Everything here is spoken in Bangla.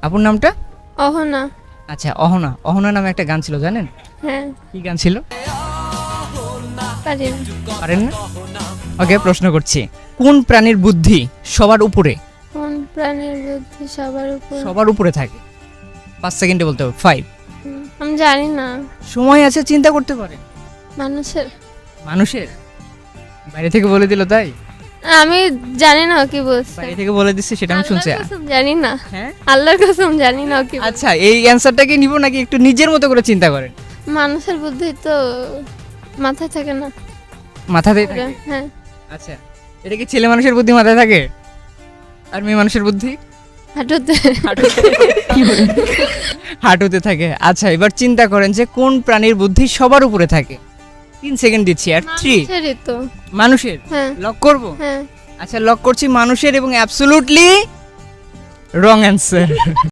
আপুর নামটা? অহনা। আচ্ছা, অহনা। অহনা নামে একটা গান ছিল, জানেন? হ্যাঁ, কি গান ছিল? পারি না। পারেন না? ওকে, প্রশ্ন করছি। কোন প্রাণীর বুদ্ধি সবার উপরে? কোন প্রাণীর বুদ্ধি সবার উপর? সবার উপরে থাকে। 5 সেকেন্ডে বলতে হবে। 5। আমি জানি না। সময় আছে, চিন্তা করতে পারেন। মানুষের। মানুষের? বাইরে থেকে বলে দিল তাই? আমি জানি না ও কি বলছে। বাইরে থেকে বলে দিচ্ছে সেটা আমি শুনছি। আল্লাহর কসম জানি না। হ্যাঁ, আল্লাহর কসম জানি না ও কি বলছে। আচ্ছা, এই অ্যানসারটাকে নিব নাকি একটু নিজের মতো করে চিন্তা করেন? মানুষের বুদ্ধি তো মাথায় থাকে না। মাথাতেই থাকে। হ্যাঁ, আচ্ছা, এটা কি ছেলে মানুষের বুদ্ধি মাথায় থাকে আর মেয়ে মানুষের বুদ্ধি হাঁটুতে। হাঁটুতে থাকে? আচ্ছা, এবার চিন্তা করেন যে কোন প্রাণীর বুদ্ধি সবার উপরে থাকে। 3 সেকেন্ড দিচ্ছি। আর 3। মানুষেরই তো। মানুষের? হ্যাঁ, লক করব? হ্যাঁ। আচ্ছা, লক করছি মানুষের, এবং অ্যাবসলিউটলি রং অ্যান্সার।